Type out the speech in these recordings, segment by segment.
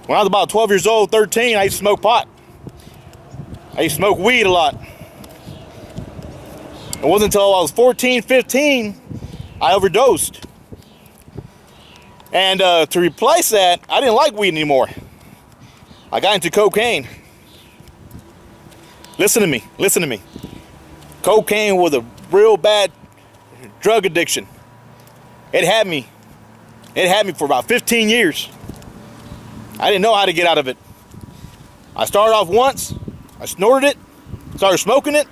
When I was about 12 years old, 13, I used to smoke pot. I used to smoke weed a lot. It wasn't until I was 14, 15, I overdosed. And to replace that, I didn't like weed anymore. I got into cocaine. Listen to me, listen to me. Cocaine was a real bad drug addiction. It had me for about 15 years. I didn't know how to get out of it. I started off once, I snorted it, started smoking it.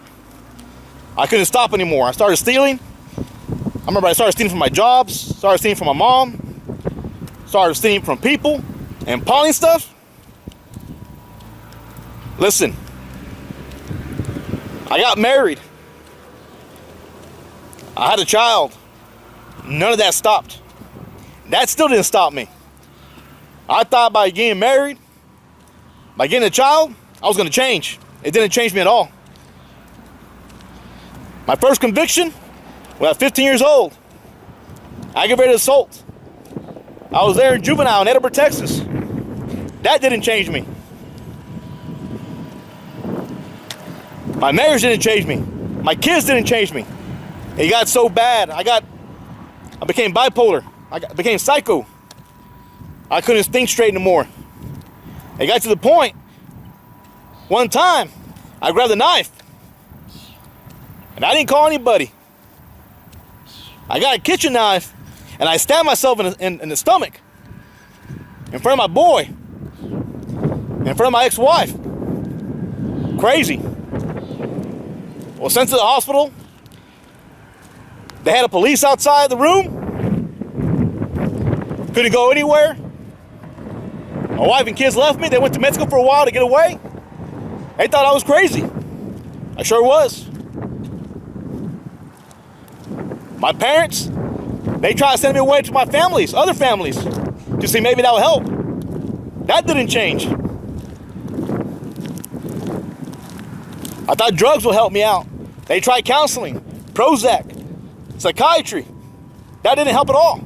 I couldn't stop anymore. I started stealing. I remember I started stealing from my jobs, started stealing from my mom, started stealing from people and pawning stuff. Listen, I got married. I had a child. None of that stopped. That still didn't stop me. I thought by getting married, by getting a child, I was going to change. It didn't change me at all. My first conviction was at 15 years old. Aggravated assault. I was there in juvenile in Edinburgh, Texas. That didn't change me. My marriage didn't change me. My kids didn't change me. It got so bad. I became bipolar. I became psycho. I couldn't think straight anymore. It got to the point, one time, I grabbed a knife. And I didn't call anybody. I got a kitchen knife, and I stabbed myself in the stomach. In front of my boy. In front of my ex-wife. Crazy. Well, sent to the hospital. They had a police outside the room. Couldn't go anywhere. My wife and kids left me. They went to Mexico for a while to get away. They thought I was crazy. I sure was. My parents, they tried to send me away to my families, other families, to see maybe that would help. That didn't change. I thought drugs would help me out. They tried counseling, Prozac, psychiatry. That didn't help at all.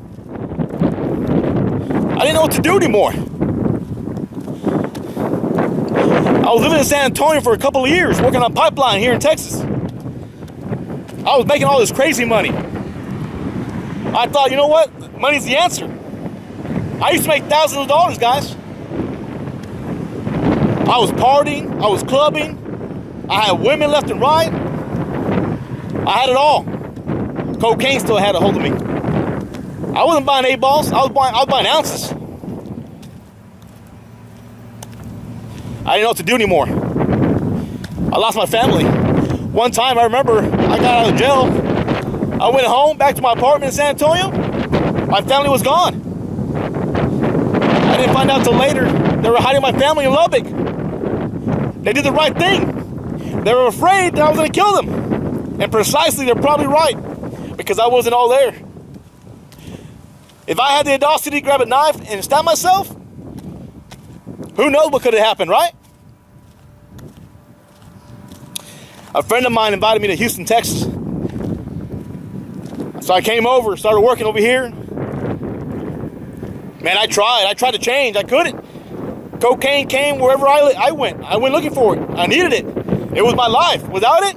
I didn't know what to do anymore. I was living in San Antonio for a couple of years, working on a pipeline here in Texas. I was making all this crazy money. I thought, you know what? Money's the answer. I used to make thousands of dollars, guys. I was partying, I was clubbing, I had women left and right. I had it all. Cocaine still had a hold of me. I wasn't buying 8 balls, I was buying ounces. I didn't know what to do anymore. I lost my family. One time I remember I got out of jail. I went home, back to my apartment in San Antonio. My family was gone. I didn't find out till later they were hiding my family in Lubbock. They did the right thing. They were afraid that I was going to kill them. And precisely, they're probably right. Because I wasn't all there. If I had the audacity to grab a knife and stab myself, who knows what could have happened, right? A friend of mine invited me to Houston, Texas. So I came over, started working over here. Man, I tried to change, I couldn't. Cocaine came wherever I went. I went looking for it. I needed it. It was my life. Without it,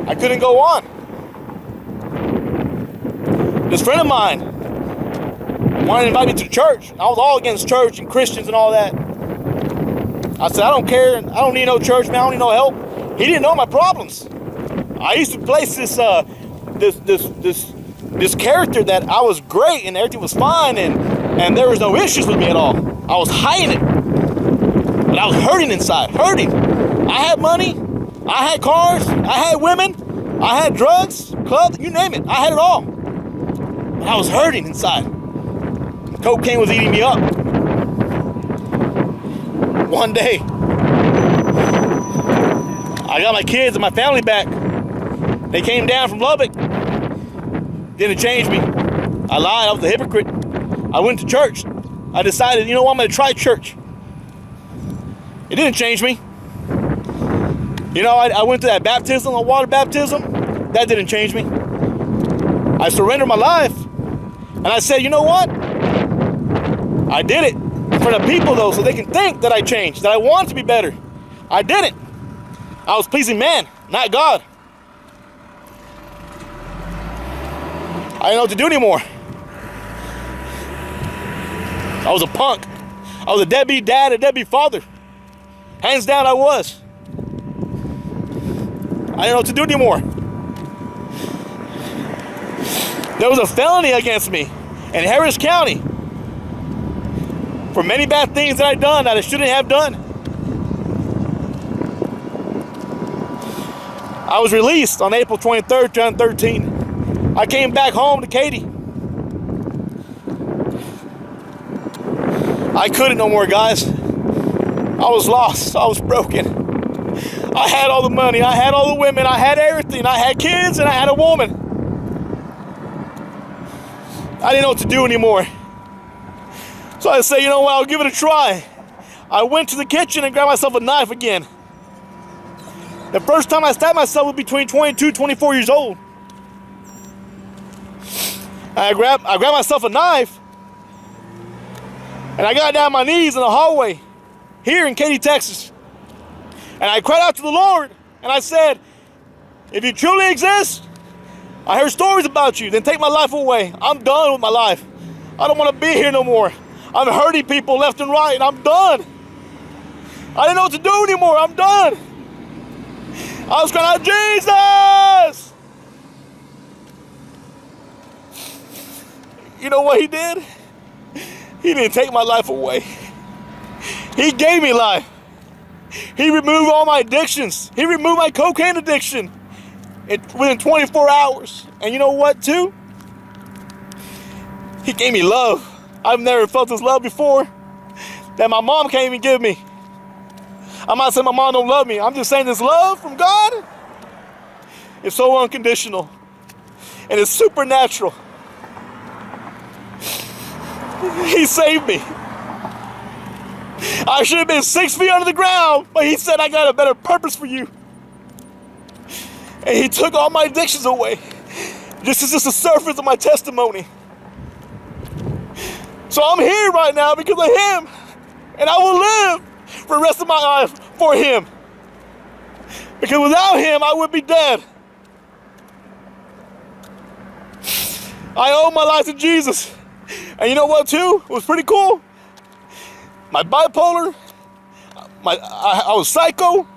I couldn't go on. This friend of mine wanted to invite me to church. I was all against church and Christians and all that. I said, I don't care. I don't need no church, man. I don't need no help. He didn't know my problems. I used to place this character that I was great and everything was fine and there was no issues with me at all. I was hiding it. But I was hurting inside, hurting. I had money, I had cars, I had women, I had drugs, clubs, you name it. I had it all. But I was hurting inside. Cocaine was eating me up. One day, I got my kids and my family back. They came down from Lubbock. Didn't change me. I lied, I was a hypocrite. I went to church. I decided, you know what, I'm gonna try church. It didn't change me. You know, I went to that baptism, a water baptism. That didn't change me. I surrendered my life. And I said, you know what? I did it. front of people, though, so they can think that I changed, that I want to be better. I didn't. I was pleasing man, not God. I didn't know what to do anymore. I was a punk. I was a deadbeat dad, a deadbeat father. Hands down, I was. I didn't know what to do anymore. There was a felony against me in Harris County for many bad things that I'd done that I shouldn't have done. I was released on April 23rd, 2013. I came back home to Katy. I couldn't no more, guys. I was lost. I was broken. I had all the money. I had all the women. I had everything. I had kids and I had a woman. I didn't know what to do anymore. So I said, you know what, I'll give it a try. I went to the kitchen and grabbed myself a knife again. The first time I stabbed myself was between 22 and 24 years old. I grabbed myself a knife and I got down on my knees in the hallway here in Katy, Texas. And I cried out to the Lord and I said, if you truly exist, I heard stories about you, then take my life away. I'm done with my life. I don't want to be here no more. I'm hurting people left and right and I'm done. I didn't know what to do anymore. I'm done. I was crying out, Jesus! You know what he did? He didn't take my life away. He gave me life. He removed all my addictions. He removed my cocaine addiction within 24 hours. And you know what, too? He gave me love. I've never felt this love before that my mom can't even give me. I'm not saying my mom don't love me. I'm just saying this love from God is so unconditional. And it's supernatural. He saved me. I should have been 6 feet under the ground, but he said, I got a better purpose for you. And he took all my addictions away. This is just the surface of my testimony. So I'm here right now because of him. And I will live for the rest of my life for him. Because without him, I would be dead. I owe my life to Jesus. And you know what, too? It was pretty cool. My bipolar, I was psycho.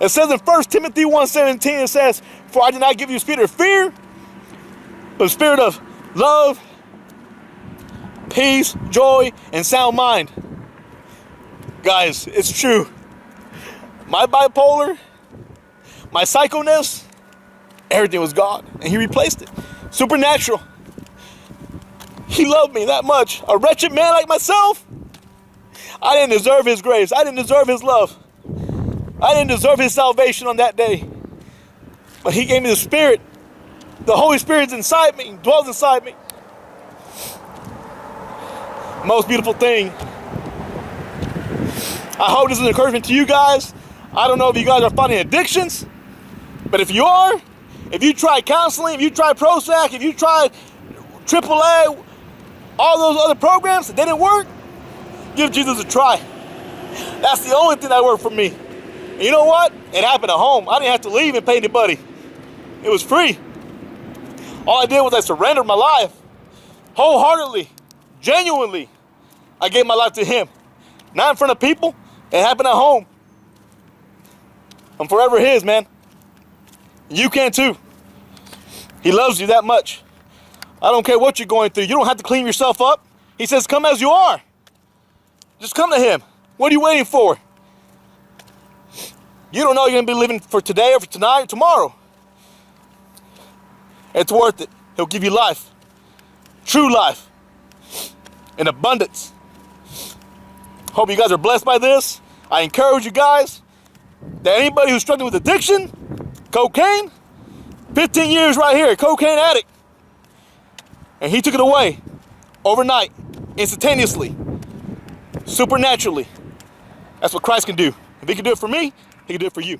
It says in 1 Timothy 1:17, it says, for I did not give you a spirit of fear, but a spirit of love, peace, joy, and sound mind. Guys, it's true. My bipolar, my psychoness, everything was God, and he replaced it. Supernatural. He loved me that much. A wretched man like myself, I didn't deserve his grace. I didn't deserve his love. I didn't deserve his salvation on that day. But he gave me the Spirit. The Holy Spirit's inside me, dwells inside me. Most beautiful thing. I hope this is an encouragement to you guys. I don't know if you guys are fighting addictions, but if you are, if you try counseling, if you try Prozac, if you try AAA, all those other programs that didn't work, give Jesus a try. That's the only thing that worked for me. And you know what? It happened at home. I didn't have to leave and pay anybody. It was free. All I did was I surrendered my life wholeheartedly, genuinely. I gave my life to him. Not in front of people. It happened at home. I'm forever his, man. You can too. He loves you that much. I don't care what you're going through. You don't have to clean yourself up. He says, come as you are. Just come to him. What are you waiting for? You don't know you're going to be living for today or for tonight or tomorrow. It's worth it. He'll give you life. True life. In abundance. Hope you guys are blessed by this. I encourage you guys that anybody who's struggling with addiction, cocaine, 15 years right here, cocaine addict. And he took it away overnight, instantaneously, supernaturally. That's what Christ can do. If he can do it for me, he can do it for you.